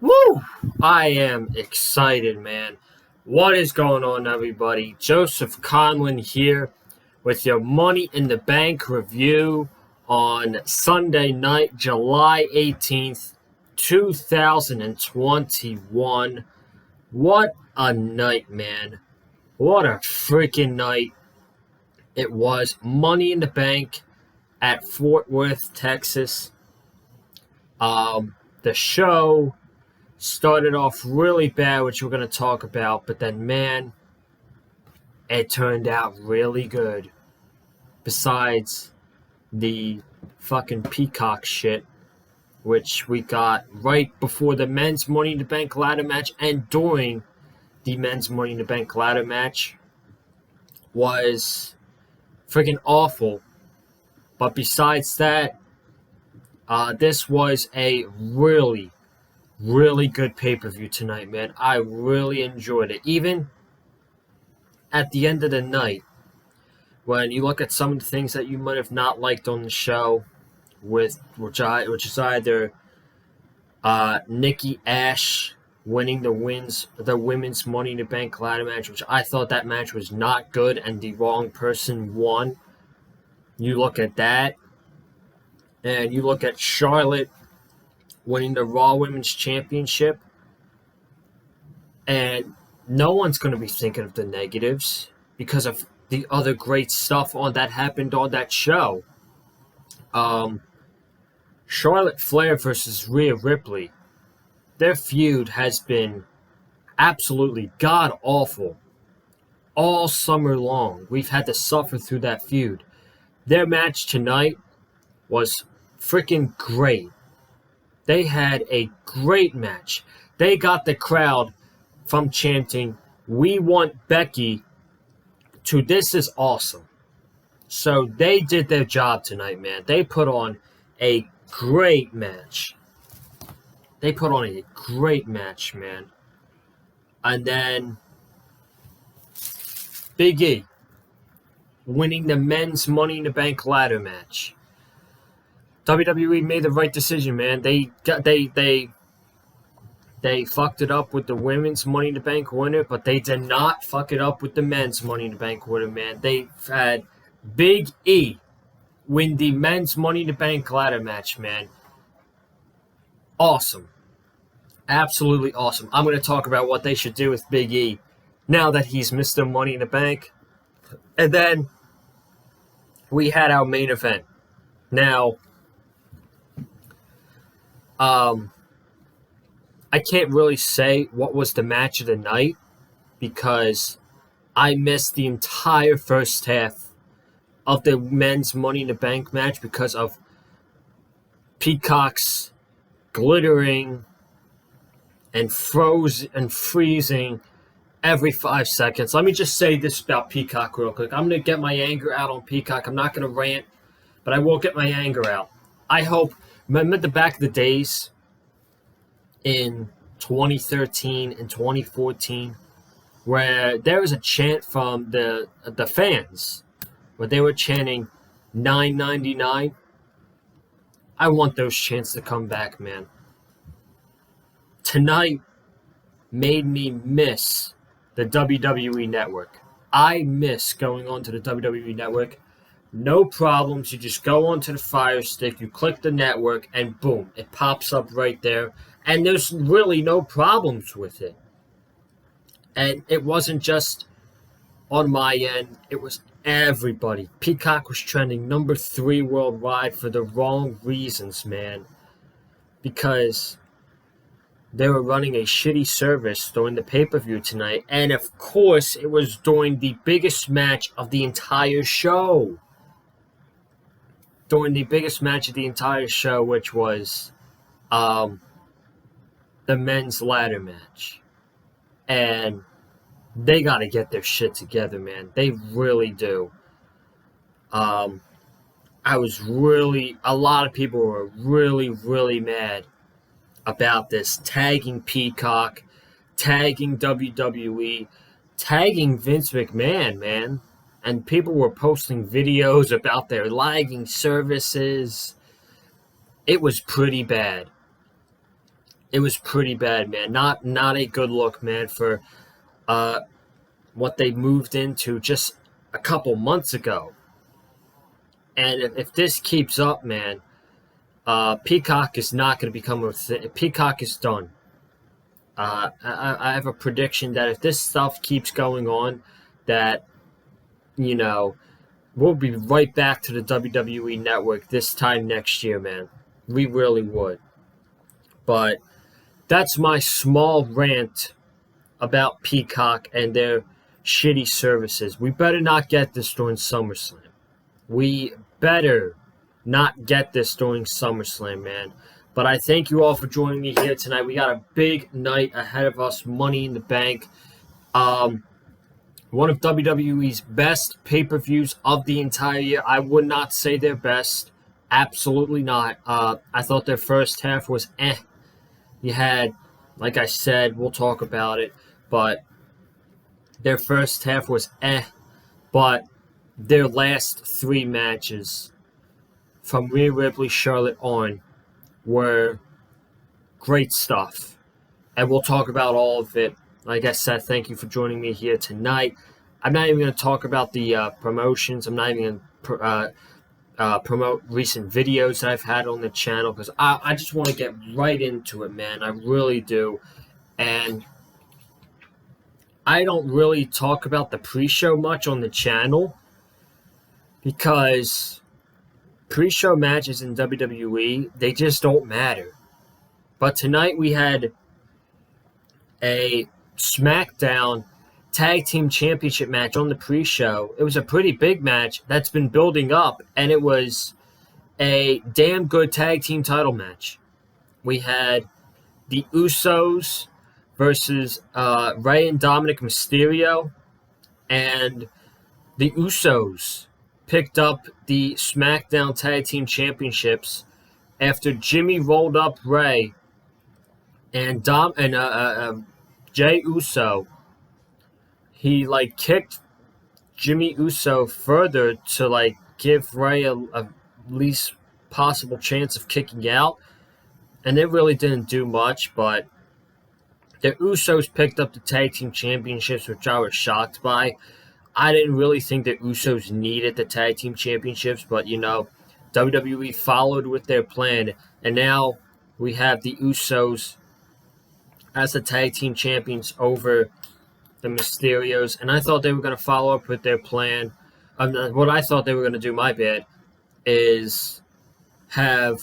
Woo! I am excited, man. What is going on, everybody? Joseph Conlon here with your Money in the Bank review on Sunday night, July 18th, 2021. What a night, man. What a freaking night it was. Money in the Bank at Fort Worth, Texas. The show started off really bad, which we're going to talk about, but then, man, it turned out really good. Besides the fucking Peacock shit, which we got right before the men's Money in the Bank ladder match and during the men's Money in the Bank ladder match, was freaking awful. But besides that, this was a really good pay-per-view tonight, man. I really enjoyed it. Even at the end of the night, when you look at some of the things that you might have not liked on the show, which is either Nikki Ash winning the women's Money in the Bank ladder match, which I thought that match was not good and the wrong person won. You look at that, and you look at Charlotte winning the Raw Women's Championship, and no one's going to be thinking of the negatives because of the other great stuff that happened on that show. Charlotte Flair versus Rhea Ripley. Their feud has been absolutely god-awful all summer long. We've had to suffer through that feud. Their match tonight was freaking great. They had a great match. They got the crowd from chanting, "We want Becky," to "This is awesome." So they did their job tonight, man. They put on a great match. Man. And then Big E winning the men's Money in the Bank ladder match. WWE made the right decision, man. They fucked it up with the women's Money in the Bank winner, but they did not fuck it up with the men's Money in the Bank winner, man. They had Big E win the men's Money in the Bank ladder match, man. Awesome. Absolutely awesome. I'm going to talk about what they should do with Big E now that he's Mr. Money in the Bank. And then we had our main event. Now, I can't really say what was the match of the night because I missed the entire first half of the men's Money in the Bank match because of Peacock's glittering and freezing every 5 seconds. Let me just say this about Peacock real quick. I'm going to get my anger out on Peacock. I'm not going to rant, but I will get my anger out. I hope, remember the back of the days in 2013 and 2014 where there was a chant from the fans where they were chanting $9.99. I want those chants to come back, man. Tonight made me miss the WWE Network. I miss going on to the WWE Network. No problems. You just go onto the Fire Stick, you click the network, and boom, it pops up right there. And there's really no problems with it. And it wasn't just on my end. It was everybody. Peacock was trending number 3 worldwide for the wrong reasons, man. Because they were running a shitty service during the pay-per-view tonight. And of course, it was during the biggest match of the entire show. Which was the men's ladder match. And they got to get their shit together, man. They really do. A lot of people were really mad about this. Tagging Peacock, tagging WWE, tagging Vince McMahon, man. And people were posting videos about their lagging services. It was pretty bad. it was pretty bad, man. Not a good look, man, for uh, what they moved into just a couple months ago. And if this keeps up, man, Peacock is not going to become a thing. Peacock is done. I have a prediction that if this stuff keeps going on, that, you know, we'll be right back to the WWE network this time next year, man. We really would. But that's my small rant about Peacock and their shitty services. We better not get this during SummerSlam. We better not get this during SummerSlam, man. But I thank you all for joining me here tonight. We got a big night ahead of us, Money in the Bank. One of WWE's best pay-per-views of the entire year. I would not say their best. Absolutely not. I thought their first half was eh. You had, like I said, we'll talk about it, but their first half was eh. But their last three matches from Rhea Ripley, Charlotte on were great stuff. And we'll talk about all of it. Like I said, thank you for joining me here tonight. I'm not even going to talk about the promotions. I'm not even going to promote recent videos that I've had on the channel because I just want to get right into it, man. I really do. And I don't really talk about the pre-show much on the channel because pre-show matches in WWE, they just don't matter. But tonight we had a SmackDown Tag Team Championship match on the pre-show. It was a pretty big match that's been building up, and it was a damn good tag team title match. We had the Usos versus Rey and Dominic Mysterio, and the Usos picked up the SmackDown Tag Team Championships after Jimmy rolled up Rey and Jey Uso. He kicked Jimmy Uso further to give Rey a least possible chance of kicking out, and it really didn't do much. But the Usos picked up the tag team championships, which I was shocked by. I didn't really think the Usos needed the tag team championships, but WWE followed with their plan, and now we have the Usos as the tag team champions over the Mysterios, and I thought they were going to follow up with their plan. What I thought they were going to do, my bad, is have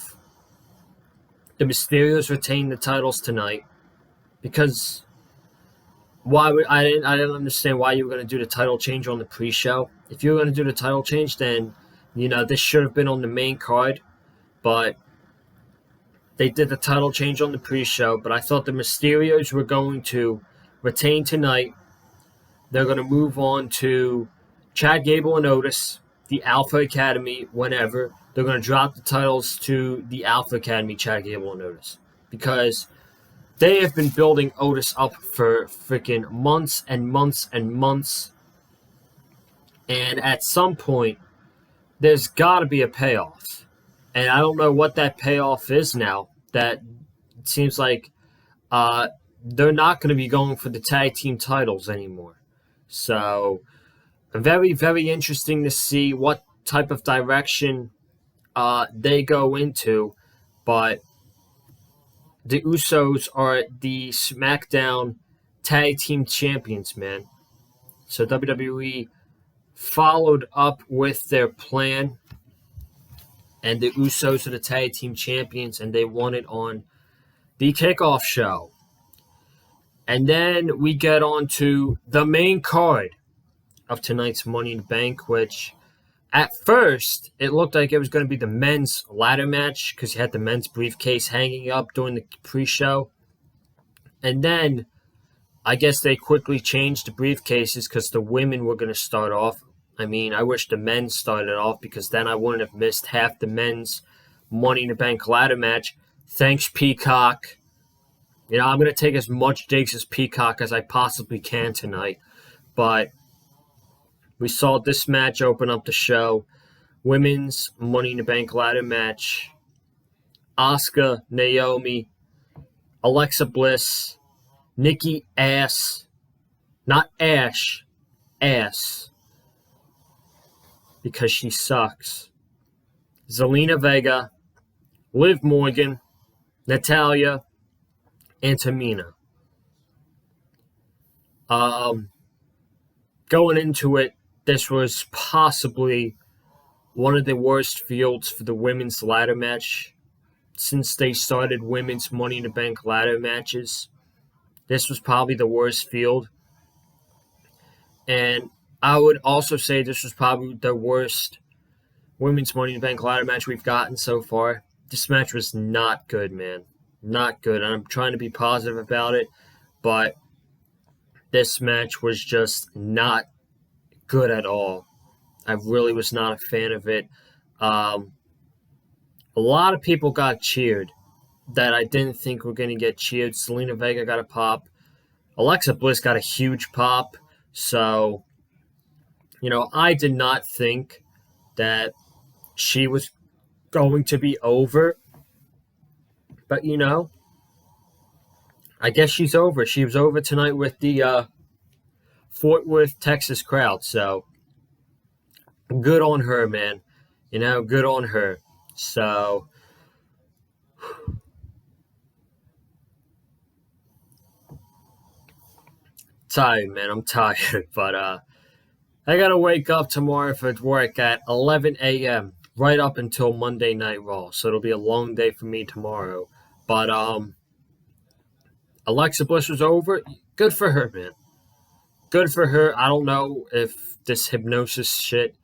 the Mysterios retain the titles tonight, because I didn't understand why you were going to do the title change on the pre-show. If you were going to do the title change, then this should have been on the main card, but they did the title change on the pre-show. But I thought the Mysterios were going to retain tonight. They're going to move on to Chad Gable and Otis, the Alpha Academy, whenever. They're going to drop the titles to the Alpha Academy, Chad Gable and Otis, because they have been building Otis up for freaking months and months and months. And at some point, there's got to be a payoff. And I don't know what that payoff is now. That it seems like they're not going to be going for the tag team titles anymore. So, very, very interesting to see what type of direction they go into. But the Usos are the SmackDown Tag Team Champions, man. So WWE followed up with their plan, and the Usos are the Tag Team Champions, and they won it on the kickoff show. And then we get on to the main card of tonight's Money in the Bank, which at first it looked like it was going to be the men's ladder match because you had the men's briefcase hanging up during the pre-show. And then I guess they quickly changed the briefcases because the women were going to start off. I mean, I wish the men started off because then I wouldn't have missed half the men's Money in the Bank ladder match. Thanks, Peacock. I'm going to take as much digs as Peacock as I possibly can tonight. But we saw this match open up the show. Women's Money in the Bank ladder match. Asuka, Naomi, Alexa Bliss, Nikki ass, not Ash, ass, because she sucks. Zelina Vega, Liv Morgan, Natalya, and Tamina. Going into it, this was possibly one of the worst fields for the women's ladder match since they started women's Money in the Bank ladder matches. This was probably the worst field. And I would also say this was probably the worst women's Money in the Bank ladder match we've gotten so far. This match was not good, man. Not good. And I'm trying to be positive about it, but this match was just not good at all. I really was not a fan of it. A lot of people got cheered that I didn't think were going to get cheered. Zelina Vega got a pop. Alexa Bliss got a huge pop. So, I did not think that she was going to be over. But, I guess she's over. She was over tonight with the Fort Worth, Texas crowd. So, good on her, man. Good on her. So, tired, man. I'm tired. But I got to wake up tomorrow for work at 11 a.m. right up until Monday Night Raw. So, it'll be a long day for me tomorrow. But Alexa Bliss was over. Good for her, man. Good for her. I don't know if this hypnosis shit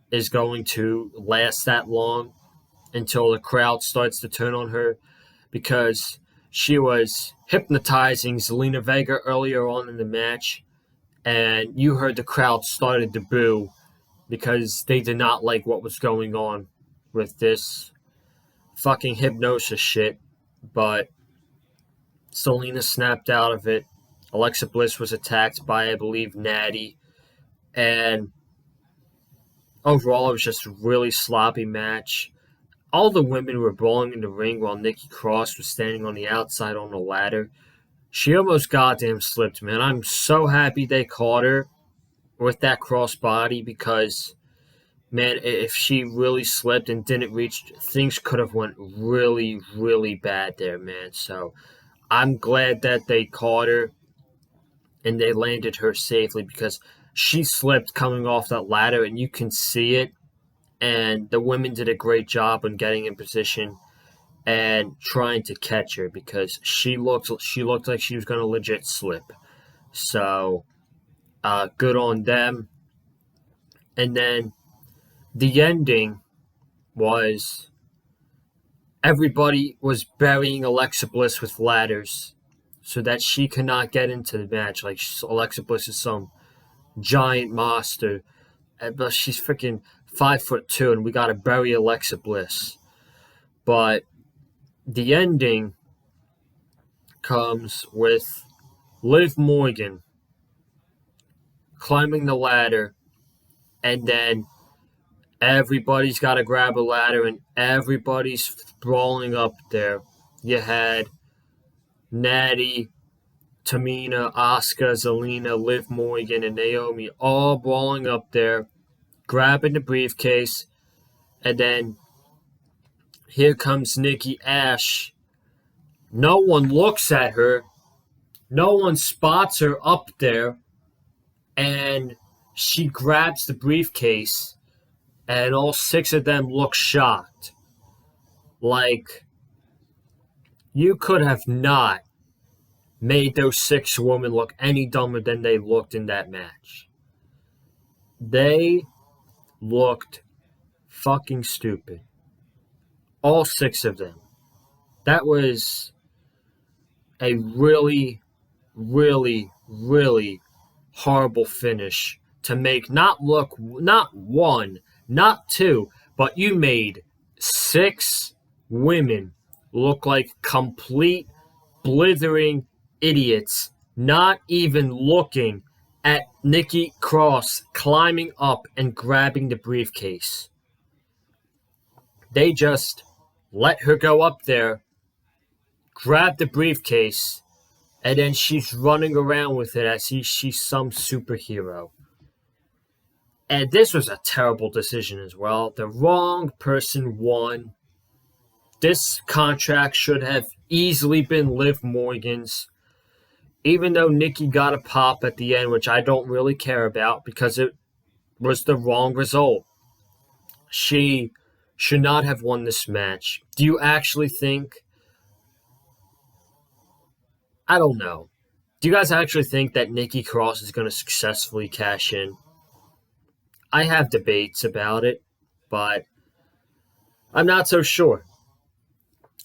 is going to last that long until the crowd starts to turn on her, because she was hypnotizing Zelina Vega earlier on in the match, and you heard the crowd started to boo because they did not like what was going on with this fucking hypnosis shit. But Zelina snapped out of it. Alexa Bliss was attacked by, I believe, Natty. And overall, it was just a really sloppy match. All the women were brawling in the ring while Nikki Cross was standing on the outside on the ladder. She almost goddamn slipped, man. I'm so happy they caught her with that crossbody, because, man, if she really slipped and didn't reach, things could have went really, really bad there, man. So I'm glad that they caught her and they landed her safely, because she slipped coming off that ladder and you can see it. And the women did a great job on getting in position and trying to catch her, because she looked like she was going to legit slip. So, good on them. And then the ending was everybody was burying Alexa Bliss with ladders so that she cannot get into the match. Like, Alexa Bliss is some giant monster, but she's freaking 5'2", and we got to bury Alexa Bliss. But the ending comes with Liv Morgan climbing the ladder, and then everybody's got to grab a ladder, and everybody's brawling up there. You had Natty, Tamina, Asuka, Zelina, Liv Morgan, and Naomi all brawling up there, grabbing the briefcase, and then here comes Nikki Ash. No one looks at her. No one spots her up there. And she grabs the briefcase, and all 6 of them look shocked. Like, you could have not made those 6 women look any dumber than they looked in that match. They looked fucking stupid. All 6 of them. That was a really, really, really horrible finish to make not 1, not 2, but you made 6 women look like complete blithering idiots, not even looking at Nikki Cross climbing up and grabbing the briefcase. They just let her go up there, grabbed the briefcase, and then she's running around with it as she's some superhero. And this was a terrible decision as well. The wrong person won. This contract should have easily been Liv Morgan's. Even though Nikki got a pop at the end, which I don't really care about because it was the wrong result. She should not have won this match. Do you actually think... I don't know. Do you guys actually think that Nikki Cross is going to successfully cash in? I have debates about it, but I'm not so sure.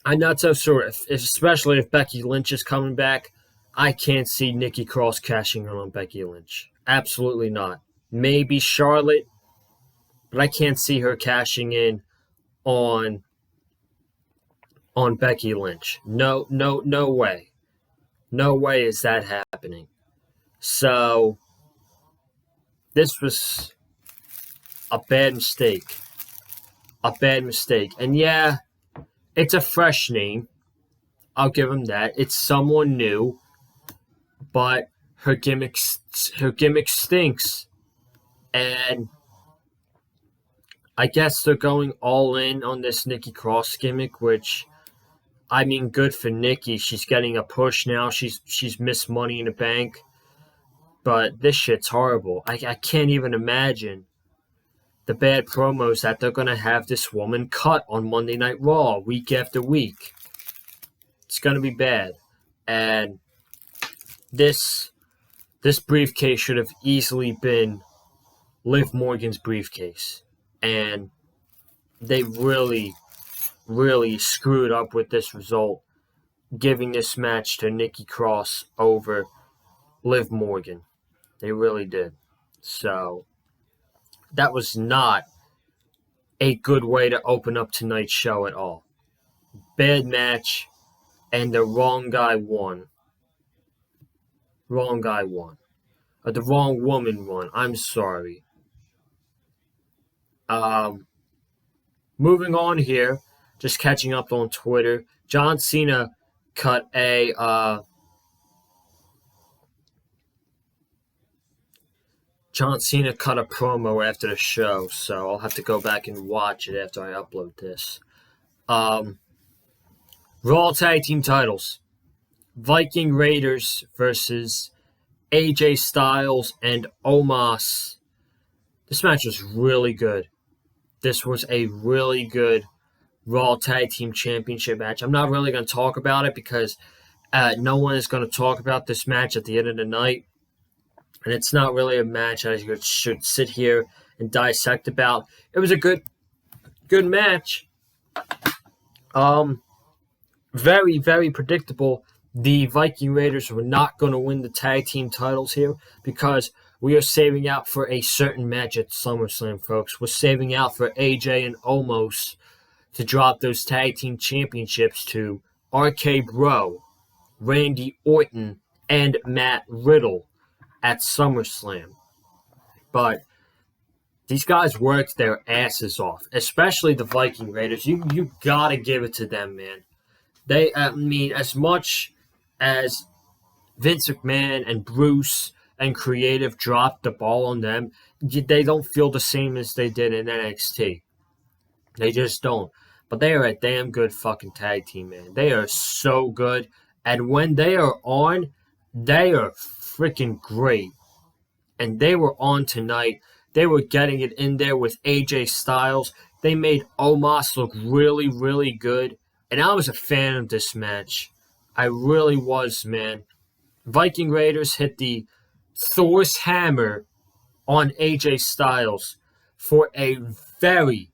I'm not so sure, especially if Becky Lynch is coming back. I can't see Nikki Cross cashing in on Becky Lynch. Absolutely not. Maybe Charlotte, but I can't see her cashing in on Becky Lynch. No way. No way is that happening. So, this was a bad mistake. A bad mistake. And yeah, it's a fresh name. I'll give him that. It's someone new. But her gimmick stinks. And I guess they're going all in on this Nikki Cross gimmick, which, I mean, good for Nikki. She's getting a push now. She's missed Money in the Bank. But this shit's horrible. I can't even imagine the bad promos that they're going to have this woman cut on Monday Night Raw week after week. It's going to be bad. And this briefcase should have easily been Liv Morgan's briefcase. And they really, really screwed up with this result, giving this match to Nikki Cross over Liv Morgan. They really did. So, that was not a good way to open up tonight's show at all. Bad match, and the wrong guy won. Wrong guy won. Or the wrong woman won. I'm sorry. Moving on here, just catching up on Twitter. John Cena cut a promo after the show, so I'll have to go back and watch it after I upload this. Raw Tag Team titles. Viking Raiders versus AJ Styles and Omos. This match was really good. This was a really good Raw Tag Team Championship match. I'm not really going to talk about it because no one is going to talk about this match at the end of the night. And it's not really a match I should sit here and dissect about. It was a good match. Very, very predictable. The Viking Raiders were not going to win the tag team titles here because we are saving out for a certain match at SummerSlam, folks. We're saving out for AJ and Omos to drop those tag team championships to RK Bro, Randy Orton, and Matt Riddle at SummerSlam. But these guys worked their asses off, especially the Viking Raiders. You gotta give it to them, man. They, as much as Vince McMahon and Bruce and Creative dropped the ball on them, they don't feel the same as they did in NXT. They just don't. But they are a damn good fucking tag team, man. They are so good. And when they are on, they are freaking great. And they were on tonight. They were getting it in there with AJ Styles. They made Omos look really, really good. And I was a fan of this match. I really was, man. Viking Raiders hit the Thor's hammer on AJ Styles for a very,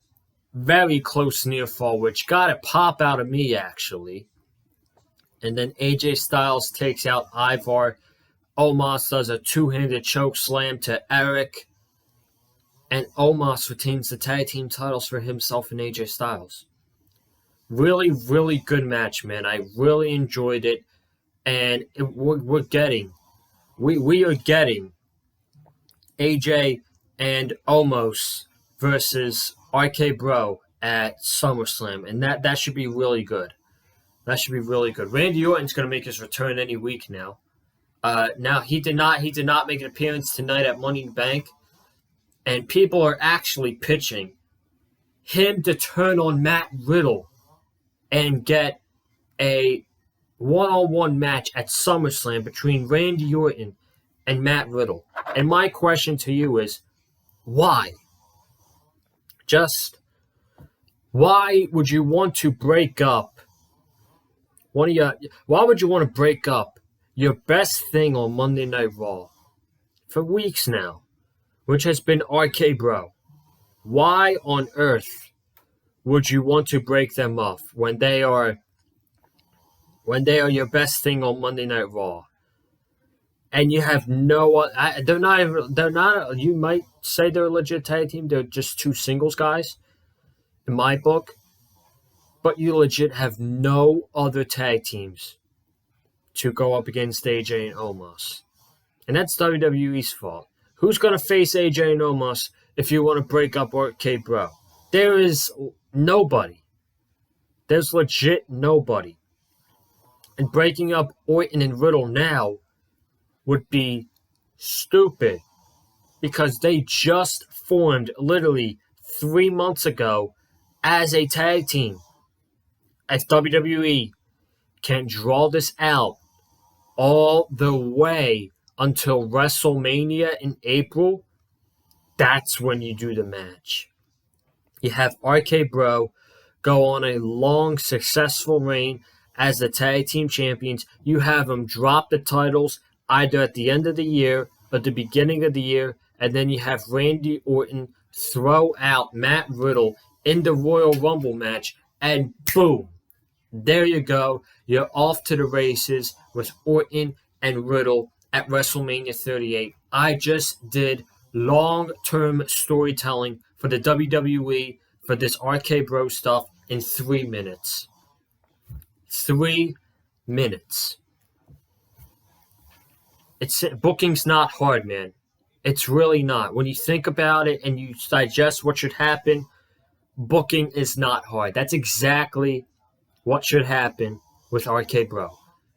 very close near fall, which got a pop out of me, actually. And then AJ Styles takes out Ivar. Omos does a two-handed choke slam to Eric. And Omos retains the tag team titles for himself and AJ Styles. Really, really good match, man. I really enjoyed it. And we are getting AJ and Omos versus RK Bro at SummerSlam. And that should be really good. That should be really good. Randy Orton's going to make his return any week now. Now he did not make an appearance tonight at Money in the Bank, and people are actually pitching him to turn on Matt Riddle and get a one-on-one match at SummerSlam between Randy Orton and Matt Riddle. And my question to you is, why? Just why would you want to break up why would you want to break up your best thing on Monday Night Raw for weeks now, which has been RK Bro? Why on earth would you want to break them off when they are your best thing on Monday Night Raw? And you have they're not, you might say they're a legit tag team. They're just two singles guys in my book. But you legit have no other tag teams to go up against AJ and Omos. And that's WWE's fault. Who's going to face AJ and Omos if you want to break up RK Bro? There is nobody. There's legit nobody. And breaking up Orton and Riddle now would be stupid because they just formed literally 3 months ago as a tag team. If WWE can draw this out all the way until WrestleMania in April, that's when you do the match. You have RK Bro go on a long, successful reign as the tag team champions. You have them drop the titles either at the end of the year or the beginning of the year, and then you have Randy Orton throw out Matt Riddle in the Royal Rumble match, and boom, there you go. You're off to the races with Orton and Riddle at WrestleMania 38. I just did long-term storytelling for the WWE for this RK Bro stuff in 3 minutes. 3 minutes. Booking's not hard, man. It's really not. When you think about it and you digest what should happen, booking is not hard. That's exactly what should happen with RK Bro.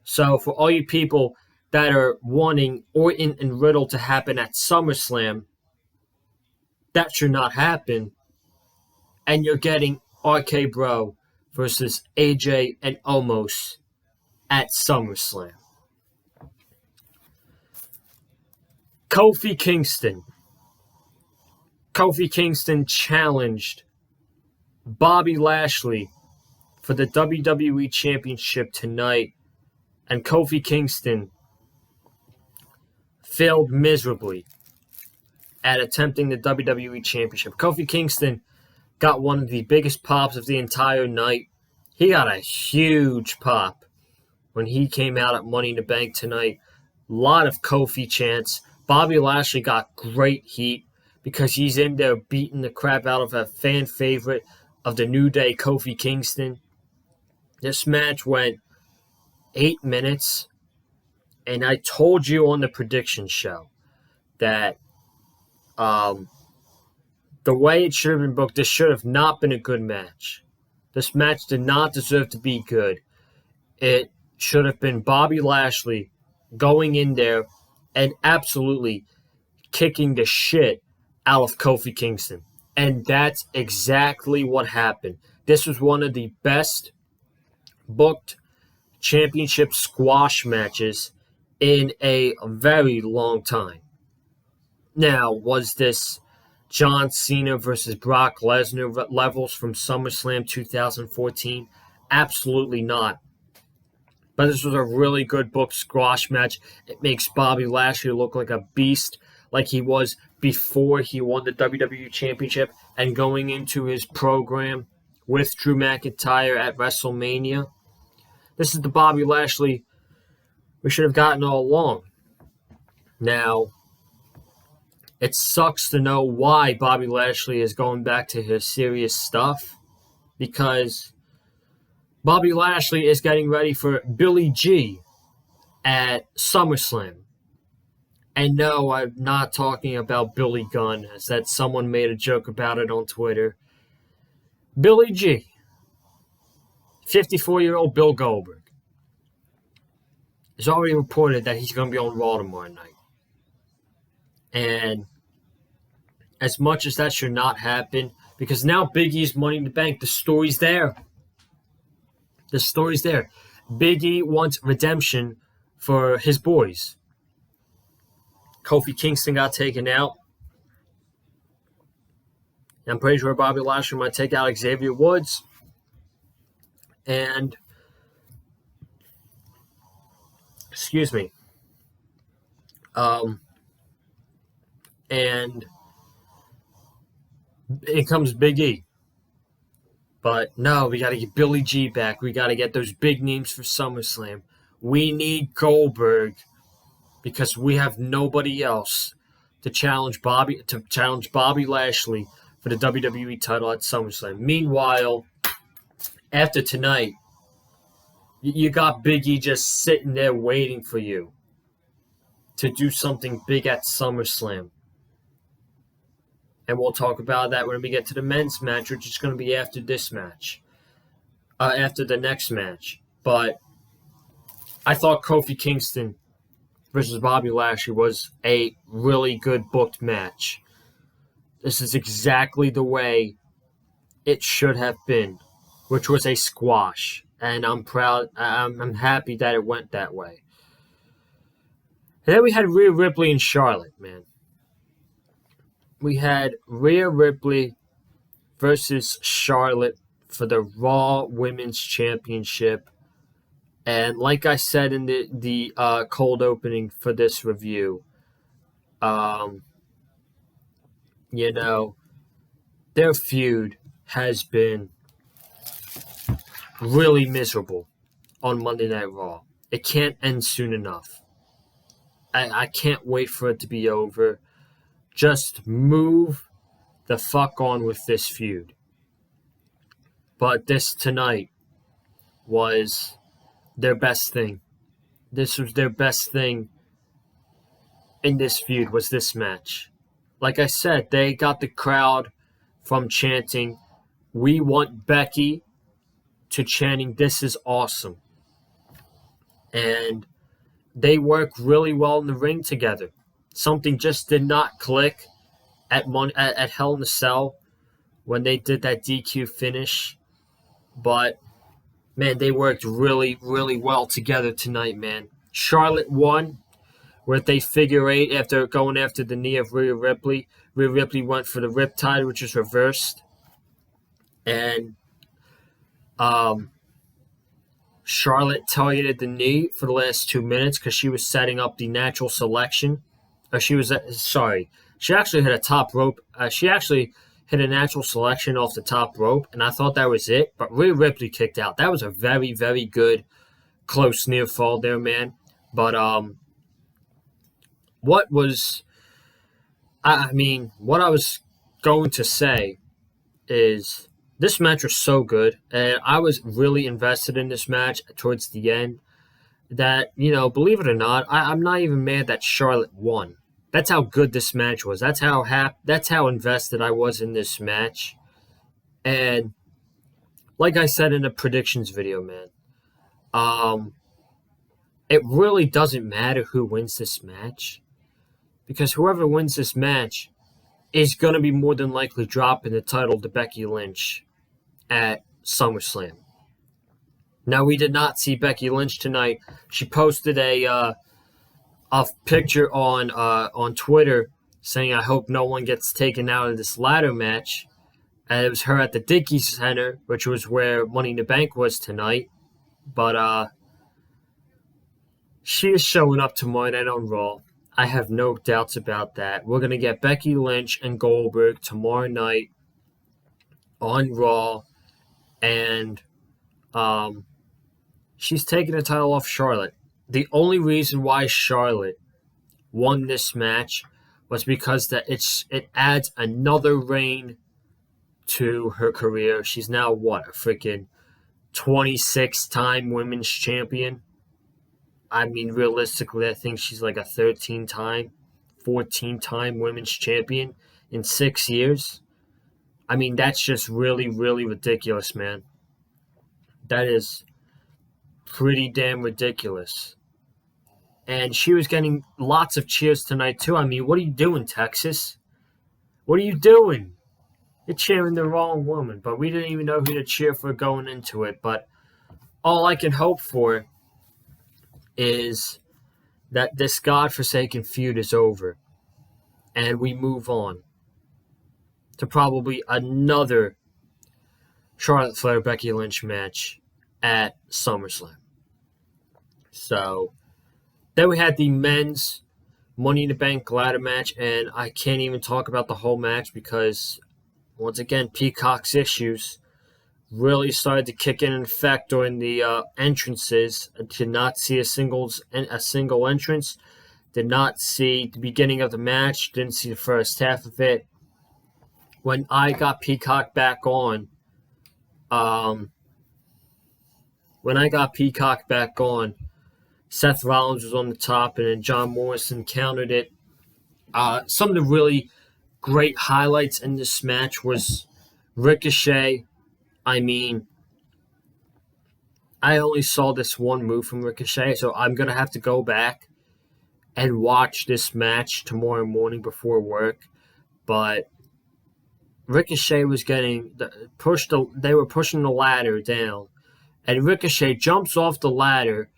So for all you people that are wanting Orton and Riddle to happen at SummerSlam, that should not happen. And you're getting RK Bro versus AJ and Omos at SummerSlam. Kofi Kingston challenged Bobby Lashley for the WWE Championship tonight, and Kofi Kingston failed miserably at attempting the WWE Championship. Kofi Kingston got one of the biggest pops of the entire night. He got a huge pop when he came out at Money in the Bank tonight. A lot of Kofi chants. Bobby Lashley got great heat because he's in there beating the crap out of a fan favorite of the New Day, Kofi Kingston. This match went 8 minutes, and I told you on the prediction show that the way it should have been booked, this should have not been a good match. This match did not deserve to be good. It should have been Bobby Lashley going in there and absolutely kicking the shit out of Kofi Kingston. And that's exactly what happened. This was one of the best booked championship squash matches in a very long time. Now, was this John Cena versus Brock Lesnar levels from SummerSlam 2014? Absolutely not. But this was a really good booked squash match. It makes Bobby Lashley look like a beast, like he was before he won the WWE Championship and going into his program with Drew McIntyre at WrestleMania. This is the Bobby Lashley we should have gotten all along. Now, it sucks to know why Bobby Lashley is going back to his serious stuff, because Bobby Lashley is getting ready for Billy G at SummerSlam. And no, I'm not talking about Billy Gunn, as that someone made a joke about it on Twitter. Billy G. 54-year-old Bill Goldberg. It's already reported that he's going to be on Raw tomorrow night. And as much as that should not happen, because now Big E's Money in the Bank, the story's there. The story's there. Big E wants redemption for his boys. Kofi Kingston got taken out. I'm pretty sure Bobby Lashley might take out Xavier Woods. And, excuse me. And it comes Big E. But no, we got to get Billy G back. We got to get those big names for SummerSlam. We need Goldberg because we have nobody else to challenge Bobby Lashley for the WWE title at SummerSlam. Meanwhile, after tonight, you got Big E just sitting there waiting for you to do something big at SummerSlam. And we'll talk about that when we get to the men's match, which is going to be after this match. After the next match. But I thought Kofi Kingston versus Bobby Lashley was a really good booked match. This is exactly the way it should have been, which was a squash. And I'm proud, I'm happy that it went that way. And then we had Rhea Ripley and Charlotte, man. We had Rhea Ripley versus Charlotte for the Raw Women's Championship. And like I said in the cold opening for this review, their feud has been really miserable on Monday Night Raw. It can't end soon enough. I can't wait for it to be over. Just move the fuck on with this feud. But this tonight was their best thing. This was their best thing in this feud, was this match. Like I said, they got the crowd from chanting, "We want Becky," to chanting, "This is awesome." And they work really well in the ring together. Something just did not click at Hell in a Cell when they did that DQ finish. But, man, they worked really, really well together tonight, man. Charlotte won with a figure eight after going after the knee of Rhea Ripley. Rhea Ripley went for the Riptide, which was reversed. And Charlotte targeted the knee for the last 2 minutes because she was setting up the natural selection. She actually hit a top rope. She actually hit a natural selection off the top rope, and I thought that was it. But Rhea Ripley kicked out. That was a very, very good close near fall there, man. But what I was going to say is this match was so good, and I was really invested in this match towards the end. That, believe it or not, I'm not even mad that Charlotte won. That's how good this match was. That's how invested I was in this match. And like I said in the predictions video, man, it really doesn't matter who wins this match, because whoever wins this match is going to be more than likely dropping the title to Becky Lynch at SummerSlam. Now, we did not see Becky Lynch tonight. She posted a picture on Twitter saying, "I hope no one gets taken out of this ladder match." And it was her at the Dickies Center, which was where Money in the Bank was tonight. But she is showing up tomorrow night on Raw. I have no doubts about that. We're going to get Becky Lynch and Goldberg tomorrow night on Raw. And she's taking the title off Charlotte. The only reason why Charlotte won this match was because it adds another reign to her career. She's now, a freaking 26-time women's champion. I mean, realistically, I think she's like a 13-time, 14-time women's champion in 6 years. I mean, that's just really, really ridiculous, man. That is pretty damn ridiculous. And she was getting lots of cheers tonight, too. I mean, what are you doing, Texas? What are you doing? You're cheering the wrong woman. But we didn't even know who to cheer for going into it. But all I can hope for is that this godforsaken feud is over. And we move on to probably another Charlotte Flair Becky Lynch match at SummerSlam. So then we had the men's Money in the Bank ladder match, and I can't even talk about the whole match because, once again, Peacock's issues really started to kick in effect during the entrances. I did not see a single entrance. Did not see the beginning of the match. Didn't see the first half of it. When I got Peacock back on, Seth Rollins was on the top, and then John Morrison countered it. Some of the really great highlights in this match was Ricochet. I mean, I only saw this one move from Ricochet, so I'm going to have to go back and watch this match tomorrow morning before work. But Ricochet was getting pushed. They were pushing the ladder down, and Ricochet jumps off the ladder,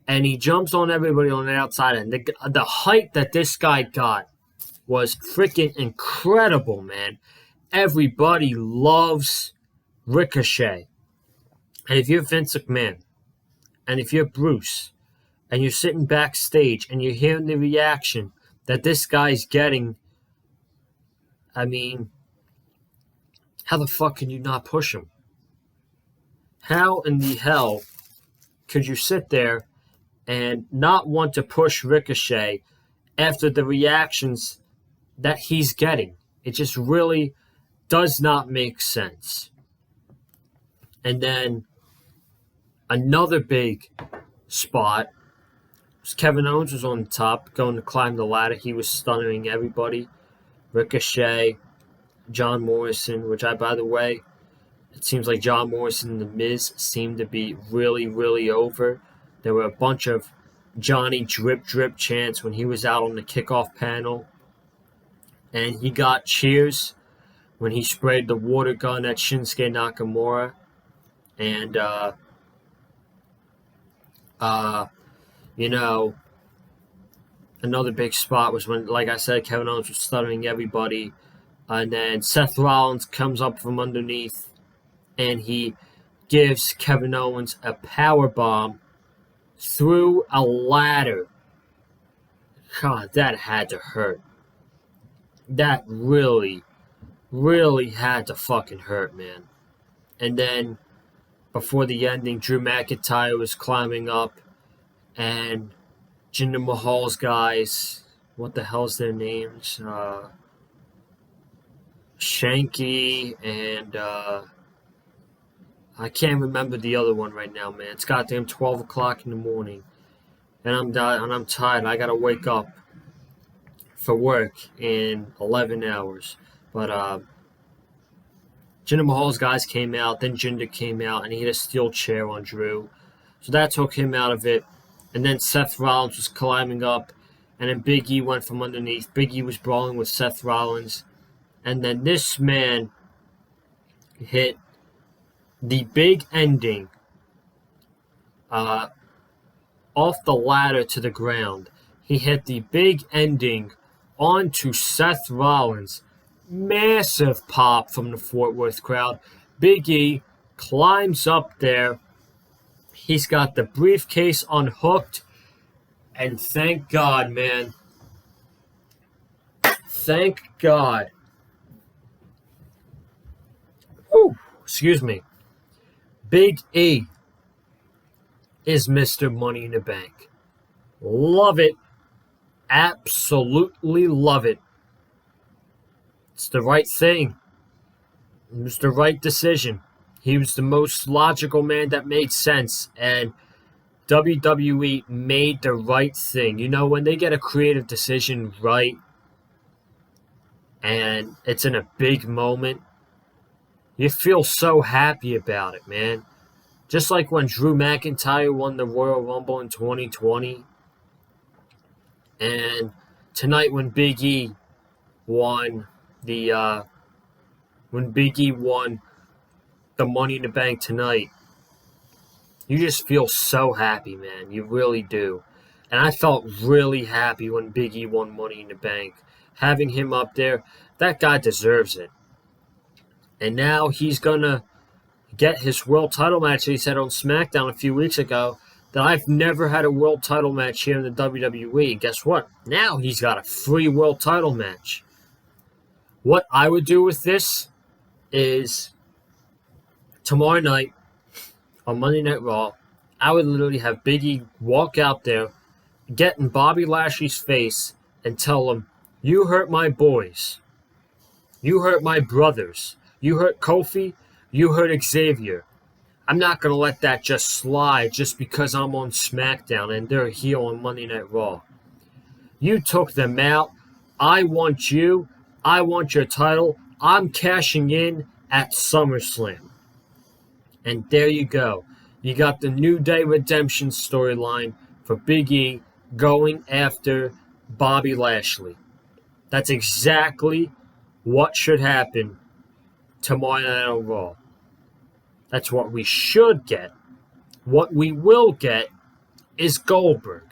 and he jumps on everybody on the outside. And the height that this guy got was freaking incredible, man. Everybody loves Ricochet. And if you're Vince McMahon, and if you're Bruce, and you're sitting backstage, and you're hearing the reaction that this guy's getting, I mean, how the fuck can you not push him? How in the hell could you sit there and not want to push Ricochet after the reactions that he's getting? It just really does not make sense. And then another big spot was Kevin Owens was on the top, going to climb the ladder. He was stunning everybody. Ricochet, John Morrison, which by the way, it seems like John Morrison and The Miz seemed to be really, really over. There were a bunch of Johnny drip drip chants when he was out on the kickoff panel. And he got cheers when he sprayed the water gun at Shinsuke Nakamura. And, another big spot was when, like I said, Kevin Owens was stuttering everybody. And then Seth Rollins comes up from underneath and he gives Kevin Owens a power bomb through a ladder. God, that had to hurt. That really, really had to fucking hurt, man. And then before the ending, Drew McIntyre was climbing up and Jinder Mahal's guys, what the hell's their names? Shanky and I can't remember the other one right now, man. It's goddamn 12 o'clock in the morning, and I'm tired. I gotta wake up for work in 11 hours. But Jinder Mahal's guys came out, then Jinder came out, and he hit a steel chair on Drew, so that took him out of it. And then Seth Rollins was climbing up, and then Big E went from underneath. Big E was brawling with Seth Rollins. And then this man hit the big ending off the ladder to the ground. He hit the big ending onto Seth Rollins. Massive pop from the Fort Worth crowd. Big E climbs up there. He's got the briefcase unhooked. And thank God, man. Thank God. Whew, excuse me. Big E is Mr. Money in the Bank. Love it. Absolutely love it. It's the right thing. It was the right decision. He was the most logical man that made sense. And WWE made the right thing. You know, when they get a creative decision right and it's in a big moment, you feel so happy about it, man. Just like when Drew McIntyre won the Royal Rumble in 2020. And tonight when Big E won the Money in the Bank tonight, you just feel so happy, man. You really do. And I felt really happy when Big E won Money in the Bank. Having him up there, that guy deserves it. And now he's going to get his world title match that he said on SmackDown a few weeks ago that I've never had a world title match here in the WWE. And guess what? Now he's got a free world title match. What I would do with this is tomorrow night on Monday Night Raw, I would literally have Big E walk out there, get in Bobby Lashley's face, and tell him, "You hurt my boys. You hurt my brothers. You hurt Kofi. You hurt Xavier. I'm not going to let that just slide just because I'm on SmackDown and they're here on Monday Night Raw. You took them out. I want you. I want your title. I'm cashing in at SummerSlam." And there you go. You got the New Day Redemption storyline for Big E going after Bobby Lashley. That's exactly what should happen tomorrow night on Raw. That's what we should get. What we will get is Goldberg.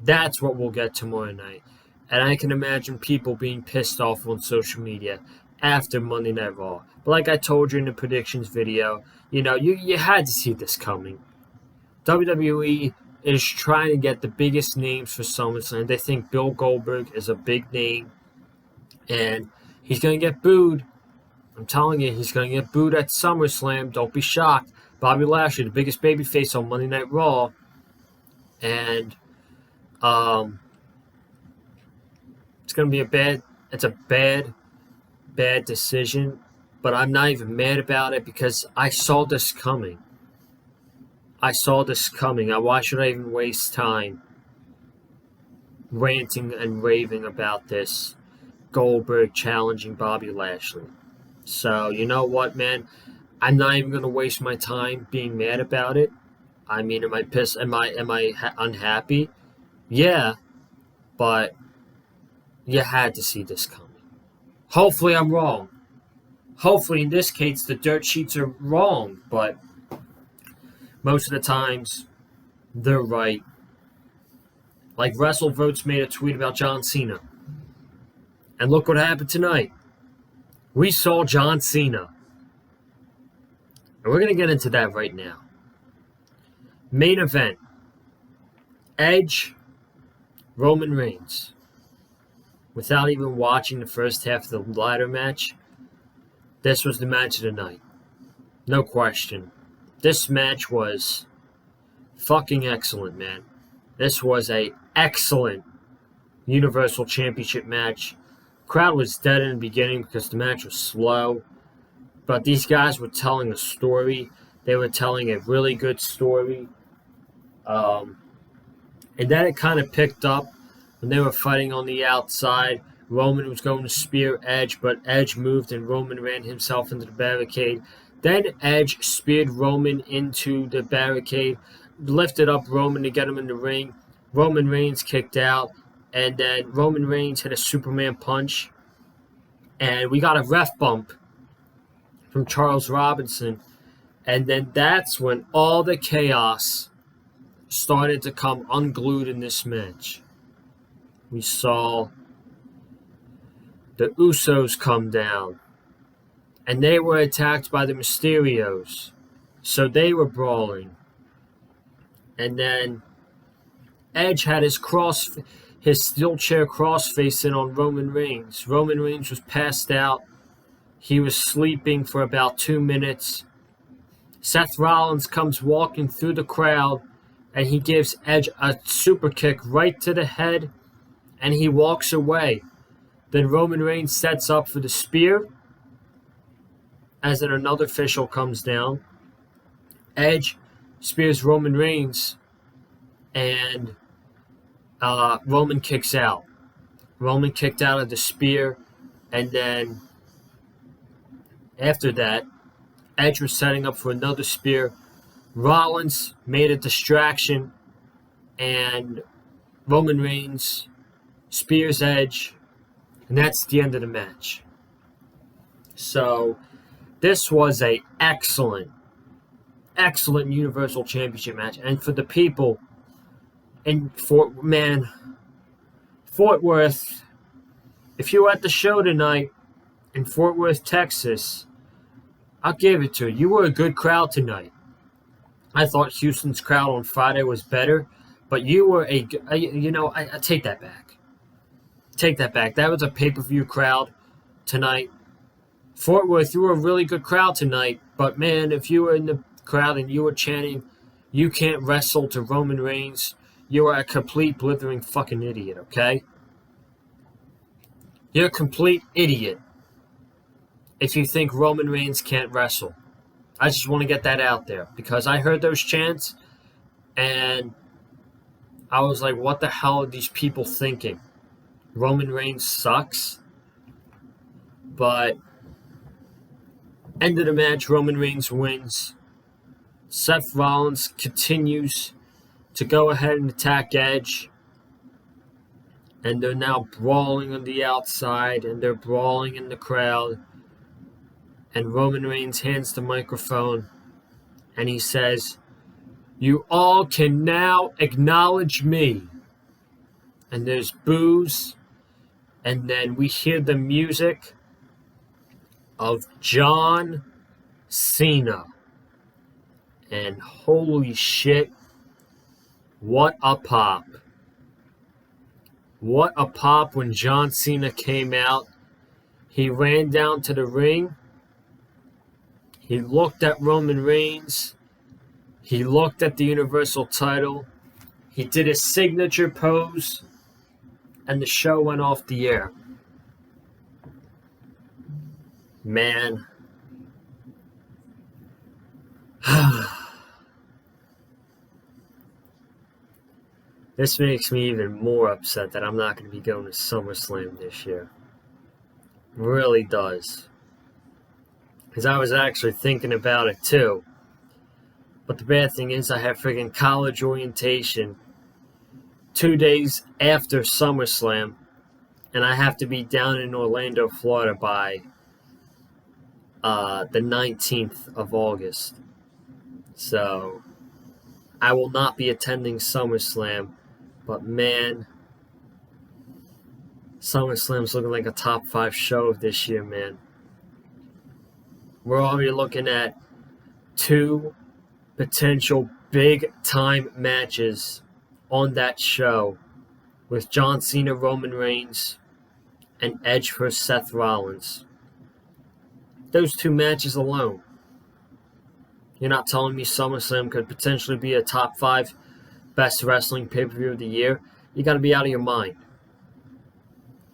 That's what we'll get tomorrow night. And I can imagine people being pissed off on social media after Monday Night Raw. But like I told you in the predictions video, you had to see this coming. WWE is trying to get the biggest names for SummerSlam. They think Bill Goldberg is a big name. And he's going to get booed. I'm telling you, he's going to get booed at SummerSlam. Don't be shocked. Bobby Lashley, the biggest babyface on Monday Night Raw. And it's going to be a bad decision. But I'm not even mad about it because I saw this coming. Why should I even waste time ranting and raving about this? Goldberg challenging Bobby Lashley. So, you know what, man? I'm not even going to waste my time being mad about it. I mean, am I pissed? Am I unhappy? Yeah, but you had to see this coming. Hopefully I'm wrong. Hopefully in this case the dirt sheets are wrong, but most of the times they're right. Like WrestleVotes made a tweet about John Cena. And look what happened tonight. We saw John Cena. And we're going to get into that right now. Main event. Edge, Roman Reigns. Without even watching the first half of the ladder match, this was the match of the night. No question. This match was fucking excellent, man. This was a excellent Universal Championship match. Crowd was dead in the beginning because the match was slow. But these guys were telling a story. They were telling a really good story. And then it kind of picked up when they were fighting on the outside. Roman was going to spear Edge, but Edge moved and Roman ran himself into the barricade. Then Edge speared Roman into the barricade, lifted up Roman to get him in the ring. Roman Reigns kicked out, and then Roman Reigns hit a Superman punch. And we got a ref bump from Charles Robinson. And then that's when all the chaos started to come unglued in this match. We saw the Usos come down, and they were attacked by the Mysterios, so they were brawling. And then Edge had his steel chair cross-face in on Roman Reigns. Roman Reigns was passed out. He was sleeping for about 2 minutes. Seth Rollins comes walking through the crowd, and he gives Edge a super kick right to the head, and he walks away. Then Roman Reigns sets up for the spear, as then another official comes down. Edge spears Roman Reigns, and Roman kicks out. Roman kicked out of the spear, and then after that, Edge was setting up for another spear. Rollins made a distraction, and Roman Reigns spears Edge, and that's the end of the match. So this was a excellent Universal Championship match. And for the people in Fort Worth, if you were at the show tonight in Fort Worth, Texas, I'll give it to you. You were a good crowd tonight. I thought Houston's crowd on Friday was better, but you were I take that back. Take that back. That was a pay-per-view crowd tonight. Fort Worth, you were a really good crowd tonight, but man, if you were in the crowd and you were chanting, "You can't wrestle" to Roman Reigns, you are a complete blithering fucking idiot, okay? You're a complete idiot if you think Roman Reigns can't wrestle. I just want to get that out there because I heard those chants and I was like, what the hell are these people thinking? Roman Reigns sucks? But end of the match, Roman Reigns wins. Seth Rollins continues to go ahead and attack Edge. And they're now brawling on the outside and they're brawling in the crowd. And Roman Reigns hands the microphone and he says, "You all can now acknowledge me." And there's boos. And then we hear the music of John Cena. And holy shit, what a pop. What a pop when John Cena came out. He ran down to the ring. He looked at Roman Reigns. He looked at the Universal title. He did his signature pose. And the show went off the air. Man. This makes me even more upset that I'm not going to be going to SummerSlam this year. Really does. Because I was actually thinking about it too. But the bad thing is I have friggin' college orientation 2 days after SummerSlam. And I have to be down in Orlando, Florida by the 19th of August. So I will not be attending SummerSlam. But man, SummerSlam's looking like a top 5 show this year, man. We're already looking at 2 potential big-time matches on that show with John Cena, Roman Reigns, and Edge vs. Seth Rollins. Those 2 matches alone. You're not telling me SummerSlam could potentially be a top 5 best wrestling pay-per-view of the year? You got to be out of your mind.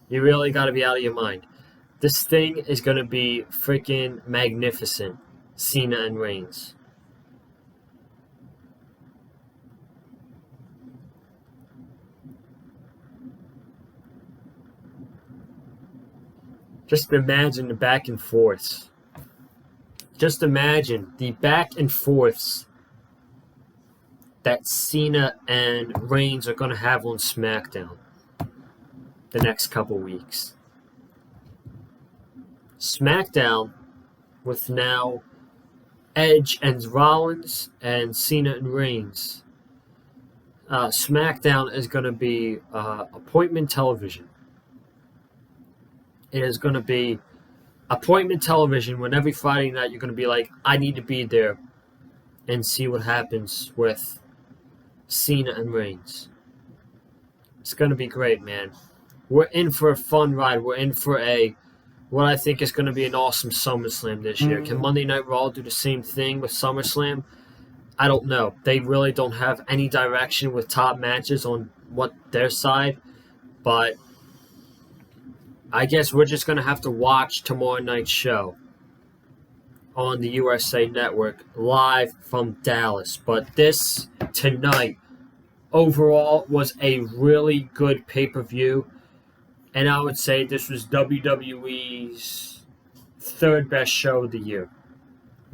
You really got to be out of your mind. This thing is going to be freaking magnificent. Cena and Reigns. Just imagine the back and forths. Just imagine the back and forths that Cena and Reigns are going to have on SmackDown the next couple weeks. SmackDown with now Edge and Rollins and Cena and Reigns. SmackDown is going to be appointment television. It is going to be appointment television when every Friday night you're going to be like, I need to be there and see what happens with Cena and Reigns. It's going to be great, man. We're in for a fun ride. We're in for what I think is going to be an awesome SummerSlam this year. Can Monday Night Raw do the same thing with SummerSlam? I don't know. They really don't have any direction with top matches on their side. But I guess we're just going to have to watch tomorrow night's show on the USA Network live from Dallas. But this tonight overall was a really good pay-per-view. And I would say this was WWE's 3rd best show of the year.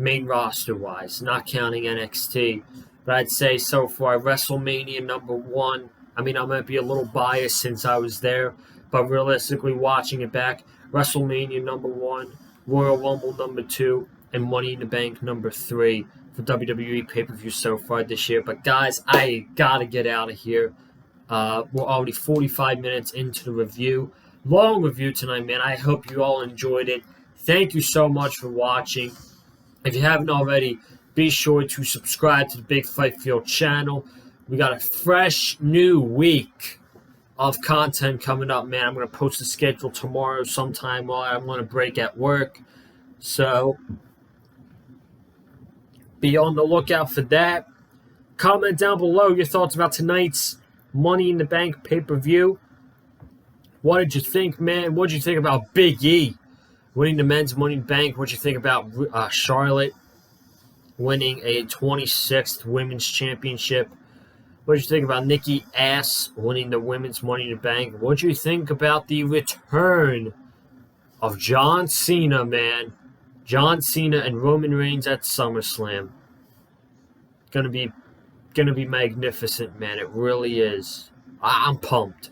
main roster-wise, not counting NXT. But I'd say so far, WrestleMania number 1. I mean, I might be a little biased since I was there, but realistically watching it back, WrestleMania number 1, Royal Rumble number 2, and Money in the Bank number 3 for WWE pay-per-view so far this year. But guys, I gotta get out of here. We're already 45 minutes into the review. Long review tonight, man. I hope you all enjoyed it. Thank you so much for watching. If you haven't already, be sure to subscribe to the Big Fight Field channel. We got a fresh new week of content coming up, man. I'm going to post the schedule tomorrow sometime while I'm on a break at work. So be on the lookout for that. Comment down below your thoughts about tonight's Money in the Bank pay-per-view. What did you think, man? What did you think about Big E winning the men's Money in the Bank? What did you think about Charlotte winning a 26th Women's Championship? What did you think about Nikki Ass winning the Women's Money in the Bank? What did you think about the return of John Cena, man? John Cena and Roman Reigns at SummerSlam. Gonna be magnificent, man. It really is. I'm pumped.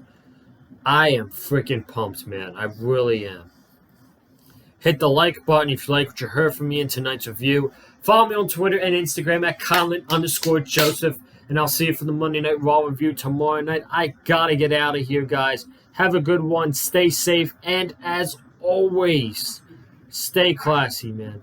I am freaking pumped, man. I really am. Hit the like button if you like what you heard from me in tonight's review. Follow me on Twitter and Instagram at Colin_Joseph. And I'll see you for the Monday Night Raw review tomorrow night. I gotta get out of here, guys. Have a good one. Stay safe. And as always, stay classy, man.